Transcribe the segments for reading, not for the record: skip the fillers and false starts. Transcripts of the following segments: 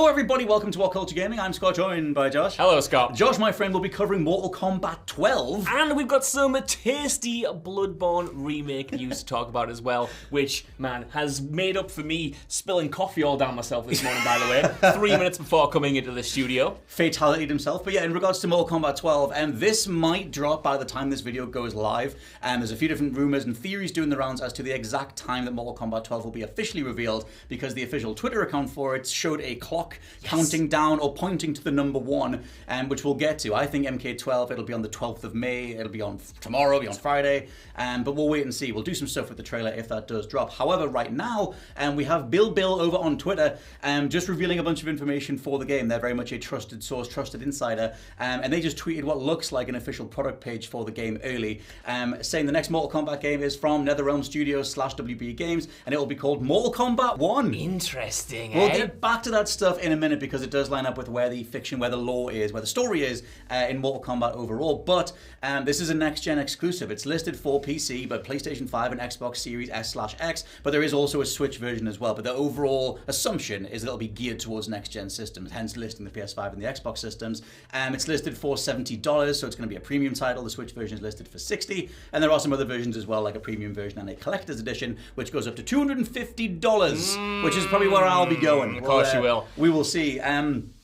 Hello everybody, welcome to What Culture Gaming. I'm Scott, joined by Josh. Hello, Scott. Josh, my friend, will be covering Mortal Kombat 12. And we've got some tasty Bloodborne remake news to talk about as well, which, man, has made up for me spilling coffee all down myself this morning, by the way, 3 minutes before coming into the studio. Fatality'd himself. But yeah, in regards to Mortal Kombat 12, this might drop by the time this video goes live. There's a few different rumors and theories doing the rounds as to the exact time that Mortal Kombat 12 will be officially revealed, because the official Twitter account for it showed a clock counting down or pointing to the number 1, which we'll get to. I think MK12, it'll be on the 12th of May, it'll be on tomorrow, it'll be on Friday, but we'll wait and see. We'll do some stuff with the trailer if that does drop. However, right now, we have Bill over on Twitter just revealing a bunch of information for the game. They're very much a trusted source, trusted insider, and they just tweeted what looks like an official product page for the game early, saying the next Mortal Kombat game is from NetherRealm Studios / WB Games, and it will be called Mortal Kombat 1. Interesting, We'll get back to that stuff in a minute, because it does line up with where the fiction, where the lore is, where the story is in Mortal Kombat overall. But this is a next-gen exclusive. It's listed for PC, but PlayStation 5 and Xbox Series S/X, but there is also a Switch version as well. But the overall assumption is that it'll be geared towards next-gen systems, hence listing the PS5 and the Xbox systems. It's listed for $70, so it's going to be a premium title. The Switch version is listed for $60, and there are some other versions as well, like a premium version and a collector's edition, which goes up to $250, which is probably where I'll be going. Of course you will. We will see.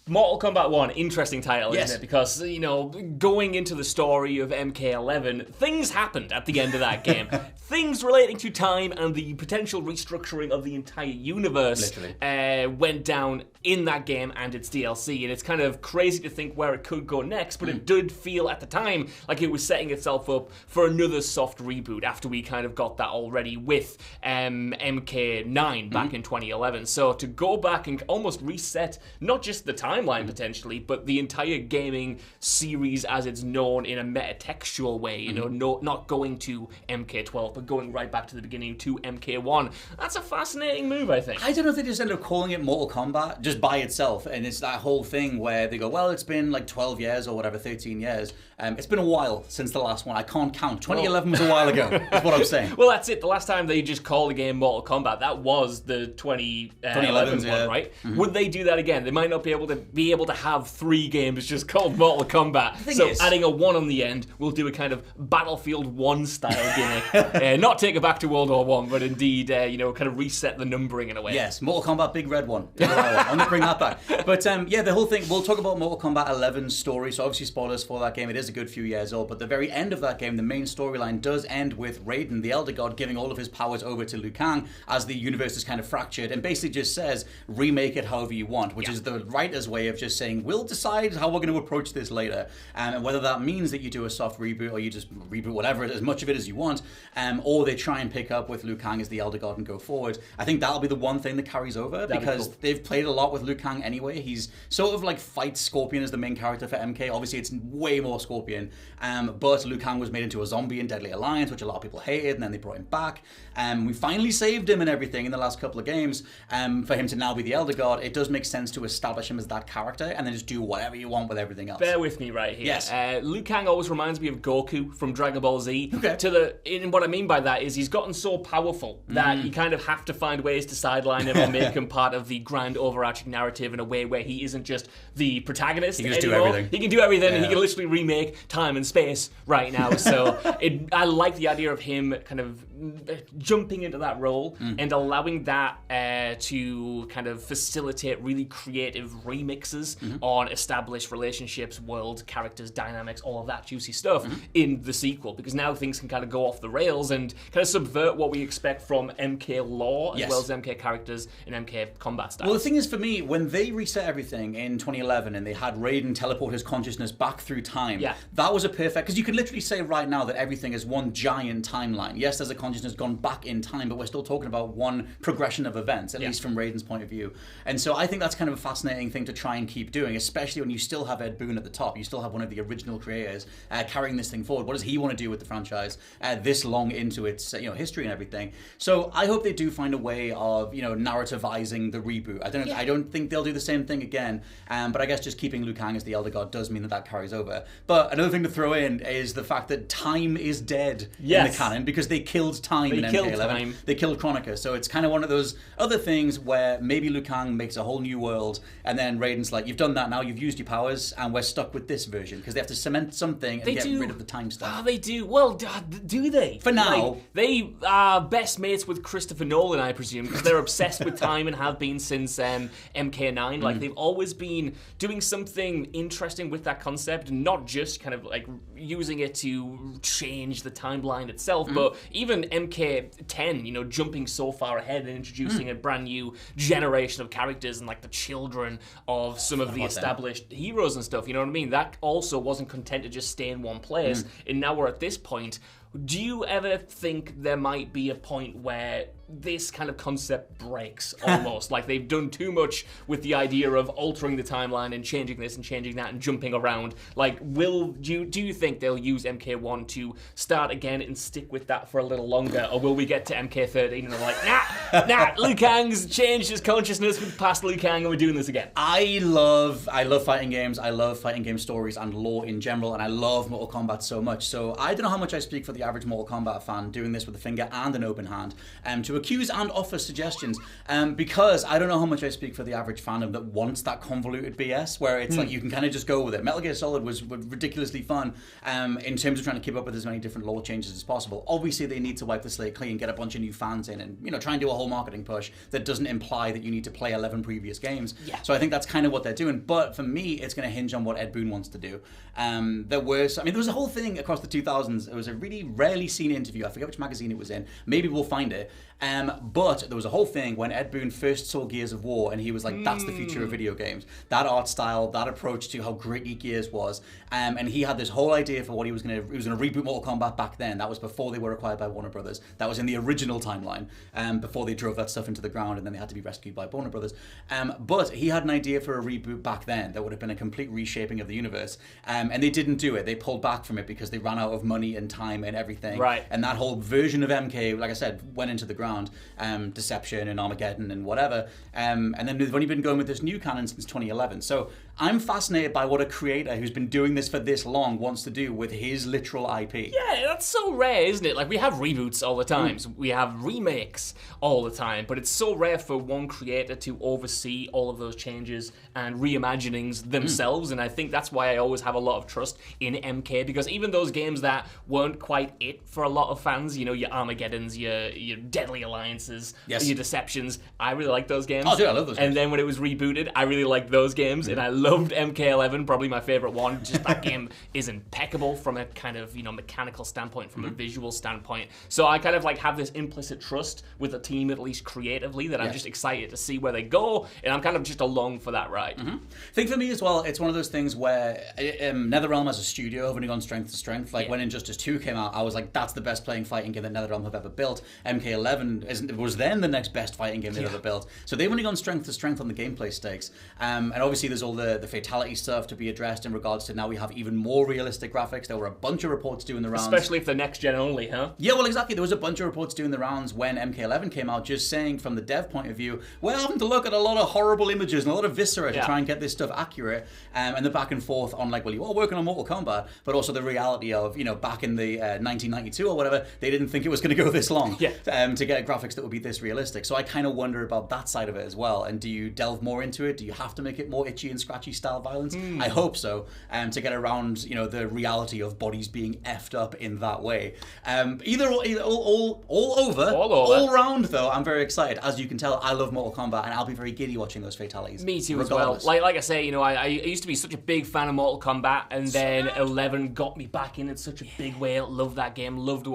Mortal Kombat 1, interesting title, yes, isn't it? Because, you know, going into the story of MK11, things happened at the end of that game. Things relating to time and the potential restructuring of the entire universe went down in that game and its DLC. And it's kind of crazy to think where it could go next, but it did feel at the time like it was setting itself up for another soft reboot after we kind of got that already with MK9 back in 2011. So to go back and almost reset not just the timeline potentially, but the entire gaming series as it's known in a metatextual way, you know, not going to MK12, but going right back to the beginning to MK1. That's a fascinating move, I think. I don't know if they just ended up calling it Mortal Kombat just by itself, and it's that whole thing where they go, well, it's been like 12 years or whatever, 13 years. It's been a while since the last one. I can't count. 2011 was a while ago, is what I'm saying. Well, that's it. The last time they just called the game Mortal Kombat, that was the 2011 one, right? Would they do that again? They might not be able to have 3 games just called Mortal Kombat. So adding a 1 on the end, we'll do a kind of Battlefield 1 style gimmick. Not take it back to World War 1, but indeed, you know, kind of reset the numbering in a way. Yes, Mortal Kombat Big Red 1. I'm going to bring that back. But yeah, the whole thing, we'll talk about Mortal Kombat 11's story, so obviously spoilers for that game. It is a good few years old, but the very end of that game, the main storyline does end with Raiden, the Elder God, giving all of his powers over to Liu Kang as the universe is kind of fractured, and basically just says, remake it however you want, which is the writer's way of just saying, we'll decide how we're going to approach this later, and whether that means that you do a soft reboot or you just reboot whatever, as much of it as you want, or they try and pick up with Liu Kang as the Elder God and go forward. I think that'll be the one thing that carries over, because they've played a lot with Liu Kang anyway. He's sort of like fights Scorpion as the main character for MK. Obviously it's way more Scorpion, but Liu Kang was made into a zombie in Deadly Alliance, which a lot of people hated, and then they brought him back. We finally saved him and everything in the last couple of games. For him to now be the Elder God, it does make sense to establish him as that character and then just do whatever you want with everything else. Bear with me right here. Yes. Liu Kang always reminds me of Goku from Dragon Ball Z. And what I mean by that is he's gotten so powerful that you kind of have to find ways to sideline him or make him part of the grand overarching narrative in a way where he isn't just the protagonist He can just anymore. do everything. He can do everything, and he can literally remake time and space right now. So I like the idea of him kind of jumping into that role and allowing that to kind of facilitate really creative remixes on established relationships, world, characters, dynamics, all of that juicy stuff in the sequel, because now things can kind of go off the rails and kind of subvert what we expect from MK lore as well as MK characters and MK combat styles. Well, the thing is, for me, when they reset everything in 2011 and they had Raiden teleport his consciousness back through time, that was a perfect, because you can literally say right now that everything is one giant timeline. Yes, there's a consciousness gone back in time, but we're still talking about one progression of events, at least from Raiden's point of view. And so I think that's kind of a fascinating thing to try and keep doing, especially when you still have Ed Boon at the top. You still have one of the original creators carrying this thing forward. What does he want to do with the franchise this long into its history and everything? So I hope they do find a way of narrativizing the reboot. I don't think they'll do the same thing again, but I guess just keeping Liu Kang as the Elder God does mean that carries over. But another thing to throw in is the fact that time is dead in the canon, because they killed time in MK11. They killed Kronika, so it's kind of one of those other things where maybe Liu Kang makes a whole new world, and then Raiden's like, you've done that now, you've used your powers, and we're stuck with this version, because they have to cement something and get rid of the time stuff. Oh, they do. Well, do they? For now. They are best mates with Christopher Nolan, I presume, because they're obsessed with time and have been since MK9. Like, they've always been doing something interesting with that concept, and not just kind of like using it to change the timeline itself, but even MK10, jumping so far ahead and introducing a brand new generation of characters and like the children of some of the established heroes and stuff, you know what I mean? That also wasn't content to just stay in one place, and now we're at this point. Do you ever think there might be a point where this kind of concept breaks almost? Like they've done too much with the idea of altering the timeline and changing this and changing that and jumping around. Like, do you think they'll use MK1 to start again and stick with that for a little longer? Or will we get to MK13 and they're like, nah, Liu Kang's changed his consciousness with past Liu Kang and we're doing this again? I love fighting games. I love fighting game stories and lore in general, and I love Mortal Kombat so much. So I don't know how much I speak for the average Mortal Kombat fan doing this with a finger and an open hand to accuse and offer suggestions, because I don't know how much I speak for the average fandom that wants that convoluted BS where it's like you can kind of just go with it. Metal Gear Solid was ridiculously fun in terms of trying to keep up with as many different lore changes as possible. Obviously they need to wipe the slate clean, get a bunch of new fans in, and try and do a whole marketing push that doesn't imply that you need to play 11 previous games. So I think that's kind of what they're doing, but for me it's going to hinge on what Ed Boon wants to do. There was a whole thing across the 2000s. It was a really rarely seen interview, I forget which magazine it was in, maybe we'll find it, but there was a whole thing when Ed Boon first saw Gears of War, and he was like, that's the future of video games. That art style, that approach to how gritty Gears was, and he had this whole idea for what he was going to reboot Mortal Kombat back then. That was before they were acquired by Warner Brothers. That was in the original timeline, before they drove that stuff into the ground and then they had to be rescued by Warner Brothers. But he had an idea for a reboot back then that would have been a complete reshaping of the universe, and they didn't do it. They pulled back from it because they ran out of money and time and everything. Right. And that whole version of MK, like I said, went into the ground. Deception and Armageddon and whatever. And then they've only been going with this new canon since 2011. So I'm fascinated by what a creator who's been doing this for this long wants to do with his literal IP. Yeah, that's so rare, isn't it? Like, we have reboots all the time. We have remakes all the time, but it's so rare for one creator to oversee all of those changes and reimaginings themselves, and I think that's why I always have a lot of trust in MK, because even those games that weren't quite it for a lot of fans, your Armageddons, your Deadly Alliances, your Deceptions, I really like those games. Oh, dude, I love those games. And then when it was rebooted, I really liked those games, and I loved MK11, probably my favorite one. Just that game is impeccable from a kind of, mechanical standpoint, from a visual standpoint. So I kind of like have this implicit trust with the team, at least creatively, that I'm just excited to see where they go, and I'm kind of just along for that ride. I think for me as well, it's one of those things where NetherRealm as a studio have only gone strength to strength. Like when Injustice 2 came out, I was like, that's the best playing fighting game that NetherRealm have ever built. MK11 was then the next best fighting game they've ever built. So they've only gone strength to strength on the gameplay stakes. And obviously there's all the fatality stuff to be addressed in regards to now we have even more realistic graphics. There were a bunch of reports doing the rounds. Especially if they're next gen only, huh? Yeah, well, exactly. There was a bunch of reports doing the rounds when MK11 came out, just saying from the dev point of view, we're having to look at a lot of horrible images and a lot of viscera to try and get this stuff accurate. And the back and forth on like, well, you are working on Mortal Kombat, but also the reality of, back in the 1992 or whatever, they didn't think it was going to go this long to get graphics that would be this realistic. So I kind of wonder about that side of it as well. And do you delve more into it? Do you have to make it more itchy and scratchy style violence? I hope so, to get around, the reality of bodies being effed up in that way. All round though, I'm very excited. As you can tell, I love Mortal Kombat, and I'll be very giddy watching those fatalities. Me too, regardless. As well. Like I say, I used to be such a big fan of Mortal Kombat, and then 11 got me back in such a big way. Loved that game. Loved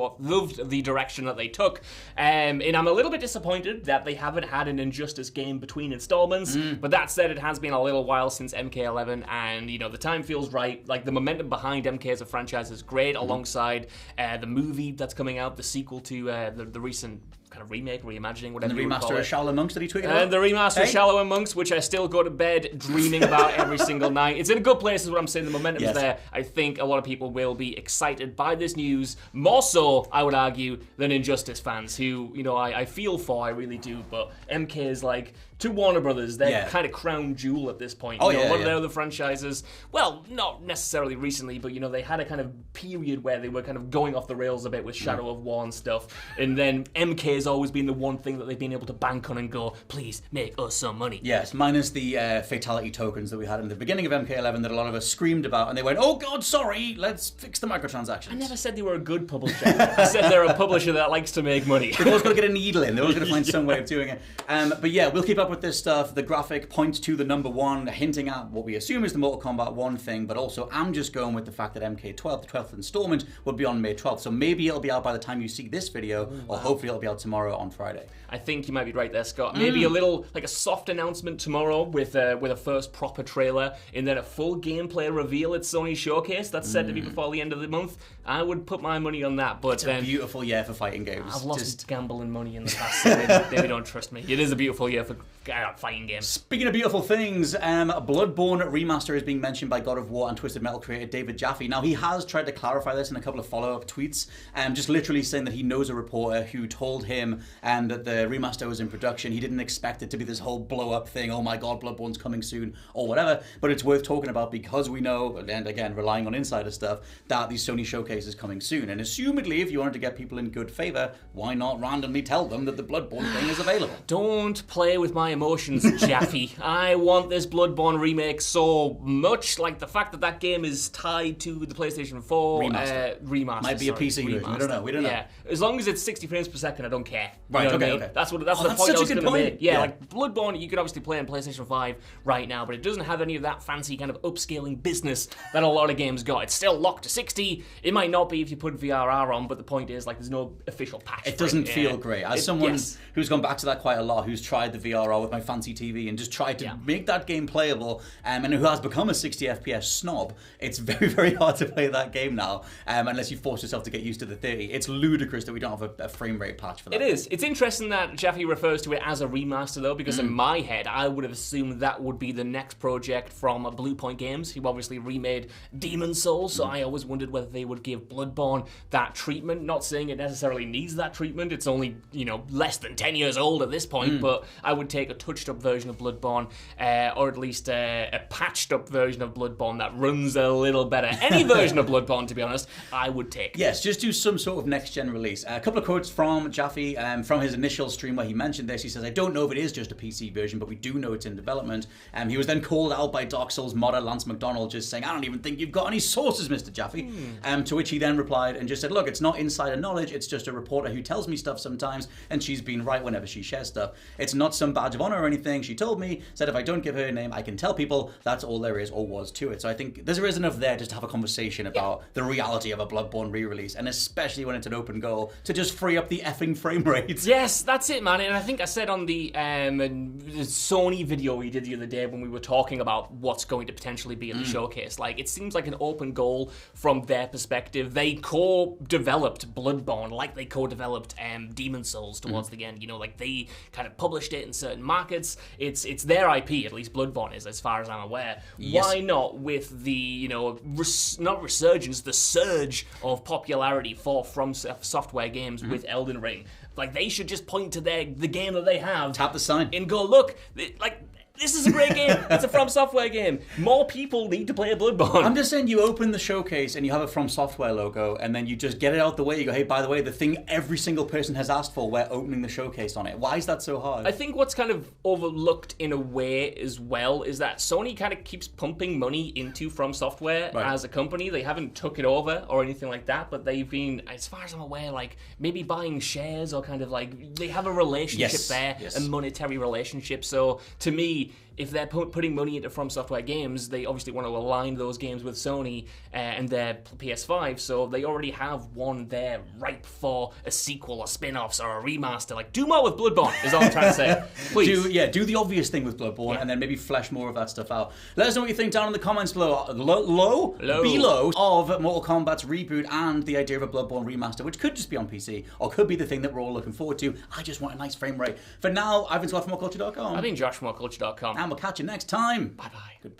the direction that they took. And I'm a little bit disappointed that they haven't had an Injustice game between installments. But that said, it has been a little while since MK11, and the time feels right. Like the momentum behind MK as a franchise is great, alongside the movie that's coming out, the sequel to the recent kind of remake, reimagining, whatever And the you would call remaster it. of Shadow Monks that he tweeted about? And the remaster of Shallow and Monks, which I still go to bed dreaming about every single night. It's in a good place, is what I'm saying. The momentum's there. I think a lot of people will be excited by this news, more so, I would argue, than Injustice fans, who, you know, I feel for, I really do, but MK is like, to Warner Brothers, they're kind of crown jewel at this point. You know, a lot of their other franchises, well, not necessarily recently, but, you know, they had a kind of period where they were kind of going off the rails a bit with Shadow of War and stuff, and then MK has always been the one thing that they've been able to bank on and go, please make us some money. Yes, minus the fatality tokens that we had in the beginning of MK11 that a lot of us screamed about, and they went, oh god, sorry, let's fix the microtransactions. I never said they were a good publisher. I said they're a publisher that likes to make money. They've always got to get a needle in. They're always going to find some way of doing it. But yeah, we'll keep up with this stuff. The graphic points to the number 1, hinting at what we assume is the Mortal Kombat 1 thing, but also I'm just going with the fact that MK12, the 12th installment, will be on May 12th. So maybe it'll be out by the time you see this video, or hopefully it'll be out tomorrow on Friday. I think you might be right there, Scott. Maybe a little, like a soft announcement tomorrow with a first proper trailer, and then a full gameplay reveal at Sony Showcase. That's said to be before the end of the month. I would put my money on that, but it's a beautiful year for fighting games. I've lost gambling money in the past, so maybe don't trust me. It is a beautiful year for fighting games. Speaking of beautiful things, Bloodborne Remaster is being mentioned by God of War and Twisted Metal creator David Jaffe. Now, he has tried to clarify this in a couple of follow-up tweets, just literally saying that he knows a reporter who told him that the remaster was in production. He didn't expect it to be this whole blow-up thing, oh my god, Bloodborne's coming soon, or whatever, but it's worth talking about because we know, and again, relying on insider stuff, that the Sony Showcase is coming soon. And assumedly, if you wanted to get people in good favor, why not randomly tell them that the Bloodborne thing is available? Don't play with my emotions, Jaffe. I want this Bloodborne remake so much. Like the fact that that game is tied to the PlayStation 4 remaster. Might be a PC version. We don't know. We don't know. Yeah, as long as it's 60 frames per second, I don't care. Right. You know Okay. what I mean? Okay. That's the point I was going to make. Yeah, Yeah, like Bloodborne, you could obviously play on PlayStation 5 right now, but it doesn't have any of that fancy kind of upscaling business that a lot of games got. It's still locked to 60. It might not be if you put VRR on, but the point is, like, there's no official patch. It doesn't feel great. As someone who's gone back to that quite a lot, who's tried the VRR with my fancy TV and just tried to make that game playable, and who has become a 60 FPS snob, it's very, very hard to play that game now, unless you force yourself to get used to the 30. It's ludicrous that we don't have a frame rate patch for that. It is. It's interesting that Jaffe refers to it as a remaster, though, because in my head, I would have assumed that would be the next project from Blue Point Games, who obviously remade Demon's Souls, so I always wondered whether they would give Bloodborne that treatment. Not saying it necessarily needs that treatment. It's only, less than 10 years old at this point, but I would take a touched-up version of Bloodborne, or at least a patched-up version of Bloodborne that runs a little better. Any version of Bloodborne, to be honest, I would take. Yes, just do some sort of next-gen release. A couple of quotes from Jaffe from his initial stream where he mentioned this. He says, I don't know if it is just a PC version, but we do know it's in development. He was then called out by Dark Souls modder Lance McDonald, just saying, I don't even think you've got any sources, Mr. Jaffe. To which he then replied and just said, look, it's not insider knowledge, it's just a reporter who tells me stuff sometimes, and she's been right whenever she shares stuff. It's not some badge of honor or anything. She told me, said if I don't give her a name, I can tell people. That's all there is or was to it. So I think there is enough there just to have a conversation about the reality of a Bloodborne re-release, and especially when it's an open goal, to just free up the effing frame rate. Yes, that's it, man. And I think I said on the Sony video we did the other day when we were talking about what's going to potentially be in the showcase, like, it seems like an open goal from their perspective. They co-developed Bloodborne like they co-developed Demon's Souls towards the end. Like, they kind of published it in certain markets. It's their IP, at least Bloodborne is, as far as I'm aware. Yes. Why not with the, not resurgence, the surge of popularity for From Software games with Elden Ring? Like, they should just point to the game that they have. Tap the sign. And go, look, this is a great game. It's a From Software game. More people need to play a Bloodborne. I'm just saying, you open the showcase and you have a From Software logo, and then you just get it out the way. You go, hey, by the way, the thing every single person has asked for, we're opening the showcase on it. Why is that so hard? I think what's kind of overlooked in a way as well is that Sony kind of keeps pumping money into From Software as a company. They haven't took it over or anything like that, but they've been, as far as I'm aware, like maybe buying shares or kind of like they have a relationship there, a monetary relationship. So to me, if they're putting money into From Software games, they obviously want to align those games with Sony and their PS5, so they already have one there ripe for a sequel or spin-offs or a remaster. Like, do more with Bloodborne, is all I'm trying to say. Please. Do the obvious thing with Bloodborne, and then maybe flesh more of that stuff out. Let us know what you think down in the comments below of Mortal Kombat's reboot and the idea of a Bloodborne remaster, which could just be on PC, or could be the thing that we're all looking forward to. I just want a nice frame rate. For now, I've been Scott from MoreCulture.com. I've been Josh from MoreCulture.com. And we'll catch you next time. Bye-bye. Goodbye.